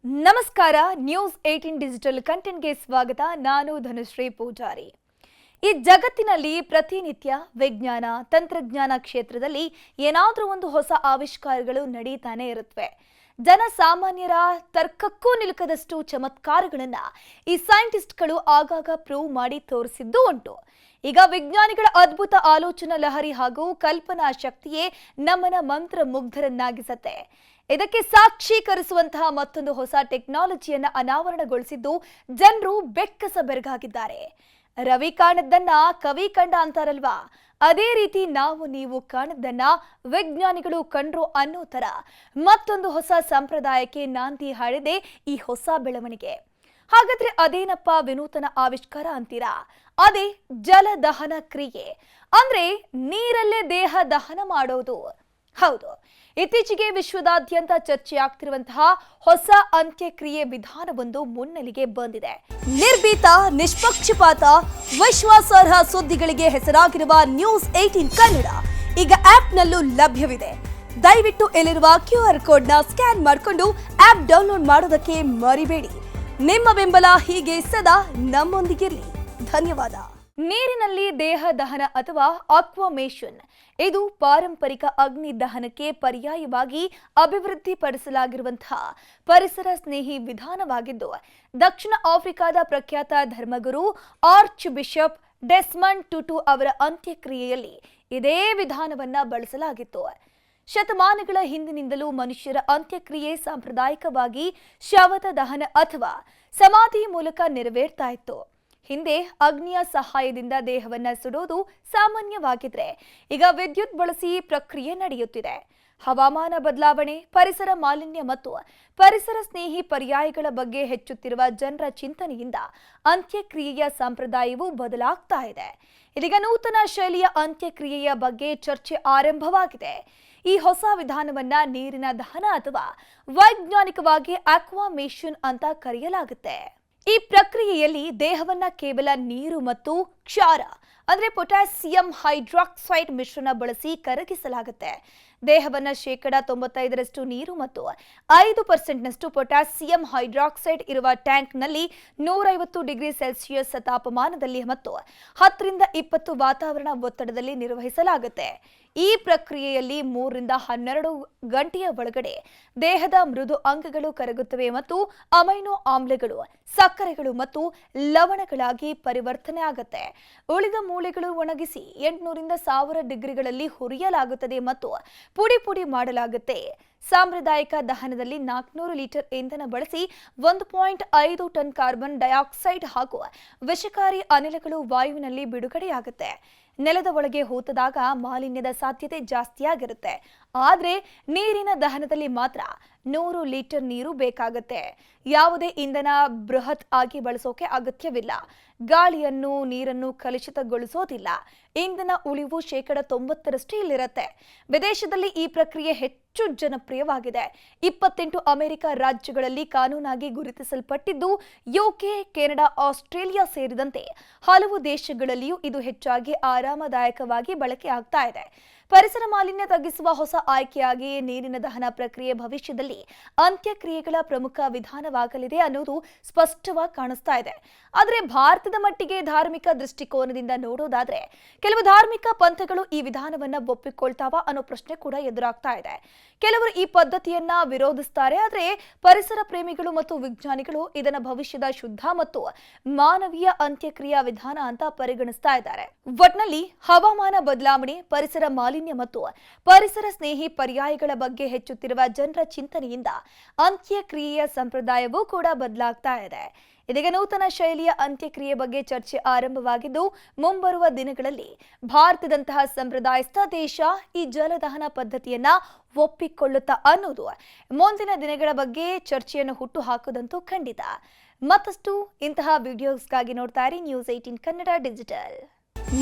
ನಮಸ್ಕಾರ news 18 digital ಕಂಟೆಂಟ್ಗೆ ಸ್ವಾಗತ. ನಾನು ಧನುಶ್ರೀ ಪೂಜಾರಿ. ಈ ಜಗತ್ತಿನಲ್ಲಿ ಪ್ರತಿನಿತ್ಯ ವಿಜ್ಞಾನ ತಂತ್ರಜ್ಞಾನ ಕ್ಷೇತ್ರದಲ್ಲಿ ಏನಾದರೂ ಒಂದು ಹೊಸ ಆವಿಷ್ಕಾರಗಳು ನಡೀತಾನೆ ಇರುತ್ತವೆ. ಜನಸಾಮಾನ್ಯರ ತರ್ಕಕ್ಕೂ ನಿಲುಕದಷ್ಟು ಚಮತ್ಕಾರಗಳನ್ನು ಈ ಸೈಂಟಿಸ್ಟ್ಗಳು ಆಗಾಗ ಪ್ರೂವ್ ಮಾಡಿ ತೋರಿಸಿದ್ದು ಉಂಟು. ಈಗ ವಿಜ್ಞಾನಿಗಳ ಅದ್ಭುತ ಆಲೋಚನಾ ಲಹರಿ ಹಾಗೂ ಕಲ್ಪನಾ ಶಕ್ತಿಯೇ ನಮ್ಮನ್ನ ಮಂತ್ರ ಮುಗ್ಧರನ್ನಾಗಿಸುತ್ತೆ. ಇದಕ್ಕೆ ಸಾಕ್ಷೀಕರಿಸುವಂತಹ ಮತ್ತೊಂದು ಹೊಸ ಟೆಕ್ನಾಲಜಿಯನ್ನ ಅನಾವರಣಗೊಳಿಸಿದ್ದು ಜನರು ಬೆಕ್ಕಸ ಬೆರಗಾಗಿದ್ದಾರೆ. ರವಿ ಕಾಣದ್ದನ್ನ ಕವಿ ಕಂಡ ಅಂತಾರಲ್ವಾ, ಅದೇ ರೀತಿ ನಾವು ನೀವು ಕಾಣದ್ದನ್ನ ವಿಜ್ಞಾನಿಗಳು ಕಂಡ್ರು ಅನ್ನೋ ತರ ಮತ್ತೊಂದು ಹೊಸ ಸಂಪ್ರದಾಯಕ್ಕೆ ನಾಂದಿ ಹಾಡಿದೆ ಈ ಹೊಸ ಬೆಳವಣಿಗೆ. ಹಾಗಾದ್ರೆ ಅದೇನಪ್ಪ ವಿನೂತನ ಆವಿಷ್ಕಾರ ಅಂತೀರಾ? ಅದೇ ಜಲದಹನ ಕ್ರಿಯೆ, ಅಂದ್ರೆ ನೀರಲ್ಲೇ ದೇಹ ದಹನ ಮಾಡೋದು. ಹೌದು, ಇತ್ತೀಚೆಗೆ ವಿಶ್ವದಾದ್ಯಂತ ಚರ್ಚೆಯಾಗ್ತಿರುವಂತಹ ಹೊಸ ಅಂತ್ಯಕ್ರಿಯೆ ವಿಧಾನವೊಂದು ಮುನ್ನೆಲೆಗೆ ಬಂದಿದೆ. ನಿರ್ಭೀತ, ನಿಷ್ಪಕ್ಷಪಾತ, ವಿಶ್ವಾಸಾರ್ಹ ಸುದ್ದಿಗಳಿಗೆ ಹೆಸರಾಗಿರುವ ನ್ಯೂಸ್ 18 ಕನ್ನಡ ಈಗ ಆಪ್ನಲ್ಲೂ ಲಭ್ಯವಿದೆ. ದಯವಿಟ್ಟು ಇಲ್ಲಿರುವ QR ಕೋಡ್ನ ಸ್ಕ್ಯಾನ್ ಮಾಡಿಕೊಂಡು ಆಪ್ ಡೌನ್ಲೋಡ್ ಮಾಡೋದಕ್ಕೆ ಮರಿಬೇಡಿ. ನಿಮ್ಮ ಬೆಂಬಲ ಹೀಗೆ ಸದಾ ನಮ್ಮೊಂದಿಗಿರಲಿ. ಧನ್ಯವಾದ. ನೀರಿನಲ್ಲಿ ದೇಹ ದಹನ ಅಥವಾ ಆಕ್ವಾಮೇಷನ್ ಇದು ಪಾರಂಪರಿಕ ಅಗ್ನಿ ದಹನಕ್ಕೆ ಪರ್ಯಾಯವಾಗಿ ಅಭಿವೃದ್ಧಿಪಡಿಸಲಾಗಿರುವಂತಹ ಪರಿಸರ ಸ್ನೇಹಿ ವಿಧಾನವಾಗಿದ್ದು, ದಕ್ಷಿಣ ಆಫ್ರಿಕಾದ ಪ್ರಖ್ಯಾತ ಧರ್ಮಗುರು ಆರ್ಚ್ ಬಿಷಪ್ ಡೆಸ್ಮಂಡ್ ಟುಟು ಅವರ ಅಂತ್ಯಕ್ರಿಯೆಯಲ್ಲಿ ಇದೇ ವಿಧಾನವನ್ನ ಬಳಸಲಾಗಿತ್ತು. ಶತಮಾನಗಳ ಹಿಂದಿನಿಂದಲೂ ಮನುಷ್ಯರ ಅಂತ್ಯಕ್ರಿಯೆ ಸಾಂಪ್ರದಾಯಿಕವಾಗಿ ಶವದ ದಹನ ಅಥವಾ ಸಮಾಧಿ ಮೂಲಕ ನೆರವೇರ್ತಾ ಇತ್ತು. ಹಿಂದೆ ಅಗ್ನಿಯ ಸಹಾಯದಿಂದ ದೇಹವನ್ನ ಸುಡೋದು ಸಾಮಾನ್ಯವಾಗಿದ್ರೆ, ಈಗ ವಿದ್ಯುತ್ ಬಳಸಿ ಪ್ರಕ್ರಿಯೆ ನಡೆಯುತ್ತಿದೆ. ಹವಾಮಾನ ಬದಲಾವಣೆ, ಪರಿಸರ ಮಾಲಿನ್ಯ ಮತ್ತು ಪರಿಸರ ಸ್ನೇಹಿ ಪರ್ಯಾಯಗಳ ಬಗ್ಗೆ ಹೆಚ್ಚುತ್ತಿರುವ ಜನರ ಚಿಂತನೆಯಿಂದ ಅಂತ್ಯಕ್ರಿಯೆಯ ಸಂಪ್ರದಾಯವು ಬದಲಾಗ್ತಾ ಇದೆ. ಇದೀಗ ನೂತನ ಶೈಲಿಯ ಅಂತ್ಯಕ್ರಿಯೆಯ ಬಗ್ಗೆ ಚರ್ಚೆ ಆರಂಭವಾಗಿದೆ. ಈ ಹೊಸ ವಿಧಾನವನ್ನ ನೀರಿನ ದಹನ ಅಥವಾ ವೈಜ್ಞಾನಿಕವಾಗಿ ಆಕ್ವಾಮೇಷನ್ ಅಂತ ಕರೆಯಲಾಗುತ್ತೆ. ಈ ಪ್ರಕ್ರಿಯೆಯಲ್ಲಿ ದೇಹವನ್ನ ಕೇವಲ ನೀರು ಮತ್ತು ಕ್ಷಾರ ಅಂದ್ರೆ ಪೊಟ್ಯಾಸಿಯಂ ಹೈಡ್ರಾಕ್ಸೈಡ್ ಮಿಶ್ರಣ ಬಳಸಿ ಕರಗಿಸಲಾಗುತ್ತೆ. ದೇಹವನ್ನ 95% ನೀರು ಮತ್ತು 5% ಪೊಟ್ಯಾಸಿಯಂ ಹೈಡ್ರಾಕ್ಸೈಡ್ ಇರುವ ಟ್ಯಾಂಕ್ನಲ್ಲಿ 150 ಡಿಗ್ರಿ ಸೆಲ್ಸಿಯಸ್ ತಾಪಮಾನದಲ್ಲಿ ಮತ್ತು 10 ರಿಂದ 20 ವಾತಾವರಣ ಒತ್ತಡದಲ್ಲಿ ನಿರ್ವಹಿಸಲಾಗುತ್ತೆ. ಈ ಪ್ರಕ್ರಿಯೆಯಲ್ಲಿ 3 ರಿಂದ 12 ಗಂಟೆಯ ಒಳಗಡೆ ದೇಹದ ಮೃದು ಅಂಗಗಳು ಕರಗುತ್ತವೆ ಮತ್ತು ಅಮೈನೋ ಆಮ್ಲಗಳು, ಸಕ್ಕರೆಗಳು ಮತ್ತು ಲವಣಗಳಾಗಿ ಪರಿವರ್ತನೆ ಆಗುತ್ತೆ. ಉಳಿದ ಮೂಳೆಗಳು ಒಣಗಿಸಿ 800 ರಿಂದ 1000 ಡಿಗ್ರಿಗಳಲ್ಲಿ ಹುರಿಯಲಾಗುತ್ತದೆ ಮತ್ತು ಪುಡಿ ಮಾಡಲಾಗುತ್ತೆ. ಸಾಂಪ್ರದಾಯಿಕ ದಹನದಲ್ಲಿ 400 ಲೀಟರ್ ಇಂಧನ ಬಳಸಿ 1.5 ಟನ್ ಕಾರ್ಬನ್ ಡೈಆಕ್ಸೈಡ್ ಹಾಗೂ ವಿಷಕಾರಿ ಅನಿಲಗಳು ವಾಯುವಿನಲ್ಲಿ ಬಿಡುಗಡೆಯಾಗುತ್ತೆ. ನೆಲದ ಒಳಗೆ ಹೂತದಾಗ ಮಾಲಿನ್ಯದ ಸಾಧ್ಯತೆ ಜಾಸ್ತಿಯಾಗಿರುತ್ತೆ. ಆದ್ರೆ ನೀರಿನ ದಹನದಲ್ಲಿ ಮಾತ್ರ 100 ಲೀಟರ್ ನೀರು ಬೇಕಾಗುತ್ತೆ. ಯಾವುದೇ ಇಂಧನ ಬೃಹತ್ ಆಗಿ ಬಳಸೋಕೆ ಅಗತ್ಯವಿಲ್ಲ. ಗಾಳಿಯನ್ನು ನೀರನ್ನು ಕಲುಷಿತಗೊಳಿಸೋದಿಲ್ಲ. ಇಂಧನ ಉಳಿವು 90% ಇಲ್ಲಿರುತ್ತೆ. ವಿದೇಶದಲ್ಲಿ ಈ ಪ್ರಕ್ರಿಯೆ ಹೆಚ್ಚು ಜನಪ್ರಿಯವಾಗಿದೆ. 28 ಅಮೆರಿಕ ರಾಜ್ಯಗಳಲ್ಲಿ ಕಾನೂನಾಗಿ ಗುರುತಿಸಲ್ಪಟ್ಟಿದ್ದು, UK, ಕೆನಡಾ, ಆಸ್ಟ್ರೇಲಿಯಾ ಸೇರಿದಂತೆ ಹಲವು ದೇಶಗಳಲ್ಲಿಯೂ ಇದು ಹೆಚ್ಚಾಗಿ ಆರಾಮದಾಯಕವಾಗಿ ಬಳಕೆ ಆಗ್ತಾ ಇದೆ. ಪರಿಸರ ಮಾಲಿನ್ಯ ತಗ್ಗಿಸುವ ಹೊಸ ಆಯ್ಕೆಯಾಗಿ ನೀರಿನ ದಹನ ಪ್ರಕ್ರಿಯೆ ಭವಿಷ್ಯದಲ್ಲಿ ಅಂತ್ಯಕ್ರಿಯೆಗಳ ಪ್ರಮುಖ ವಿಧಾನವಾಗಲಿದೆ ಅನ್ನೋದು ಸ್ಪಷ್ಟವಾಗಿ ಕಾಣಿಸ್ತಾ ಇದೆ. ಆದರೆ ಭಾರತದ ಮಟ್ಟಿಗೆ ಧಾರ್ಮಿಕ ದೃಷ್ಟಿಕೋನದಿಂದ ನೋಡೋದಾದ್ರೆ ಕೆಲವು ಧಾರ್ಮಿಕ ಪಂಥಗಳು ಈ ವಿಧಾನವನ್ನ ಒಪ್ಪಿಕೊಳ್ತಾವ ಅನ್ನೋ ಪ್ರಶ್ನೆ ಕೂಡ ಎದುರಾಗ್ತಾ ಇದೆ. ಕೆಲವರು ಈ ಪದ್ಧತಿಯನ್ನ ವಿರೋಧಿಸ್ತಾರೆ. ಆದರೆ ಪರಿಸರ ಪ್ರೇಮಿಗಳು ಮತ್ತು ವಿಜ್ಞಾನಿಗಳು ಇದನ್ನ ಭವಿಷ್ಯದ ಶುದ್ಧ ಮತ್ತು ಮಾನವೀಯ ಅಂತ್ಯಕ್ರಿಯಾ ವಿಧಾನ ಅಂತ ಪರಿಗಣಿಸ್ತಾ ಇದ್ದಾರೆ. ಒಟ್ನಲ್ಲಿ ಹವಾಮಾನ ಬದಲಾವಣೆ, ಪರಿಸರ ಮಾಲಿನ್ಯ ಮತ್ತು ಪರಿಸರ ಸ್ನೇಹಿ ಪರ್ಯಾಯಗಳ ಬಗ್ಗೆ ಹೆಚ್ಚುತ್ತಿರುವ ಜನರ ಚಿಂತನೆಯಿಂದ ಅಂತ್ಯಕ್ರಿಯೆಯ ಸಂಪ್ರದಾಯವೂ ಕೂಡ ಬದಲಾಗ್ತಾ ಇದೆ. ಇದೀಗ ನೂತನ ಶೈಲಿಯ ಅಂತ್ಯಕ್ರಿಯೆ ಬಗ್ಗೆ ಚರ್ಚೆ ಆರಂಭವಾಗಿದ್ದು, ಮುಂಬರುವ ದಿನಗಳಲ್ಲಿ ಭಾರತದಂತಹ ಸಂಪ್ರದಾಯಸ್ಥ ದೇಶ ಈ ಜಲದಹನ ಪದ್ಧತಿಯನ್ನ ಒಪ್ಪಿಕೊಳ್ಳುತ್ತಾ ಅನ್ನೋದು ಮುಂದಿನ ದಿನಗಳ ಬಗ್ಗೆ ಚರ್ಚೆಯನ್ನು ಹುಟ್ಟು ಹಾಕೋದಂತೂ ಖಂಡಿತ. ಮತ್ತಷ್ಟು ಇಂತಹ ವಿಡಿಯೋಸ್ಗಾಗಿ ನೋಡ್ತಾ ಇರಿ ನ್ಯೂಸ್ 18 ಕನ್ನಡ ಡಿಜಿಟಲ್.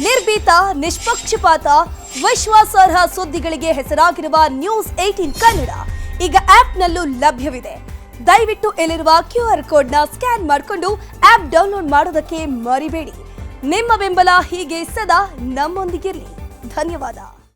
ನಿರ್ಭೀತ, ನಿಷ್ಪಕ್ಷಪಾತ, ವಿಶ್ವಾಸಾರ್ಹ ಸುದ್ದಿಗಳಿಗೆ ಹೆಸರಾಗಿರುವ ನ್ಯೂಸ್ 18 ಕನ್ನಡ ಈಗ ಆಪ್ನಲ್ಲೂ ಲಭ್ಯವಿದೆ. ದಯವಿಟ್ಟು ಇಲ್ಲಿರುವ QR ಕೋಡ್ನ ಸ್ಕ್ಯಾನ್ ಮಾಡಿಕೊಂಡು ಆಪ್ ಡೌನ್ಲೋಡ್ ಮಾಡೋದಕ್ಕೆ ಮರಿಬೇಡಿ. ನಿಮ್ಮ ಬೆಂಬಲ ಹೀಗೆ ಸದಾ ನಮ್ಮೊಂದಿಗಿರಲಿ. ಧನ್ಯವಾದ.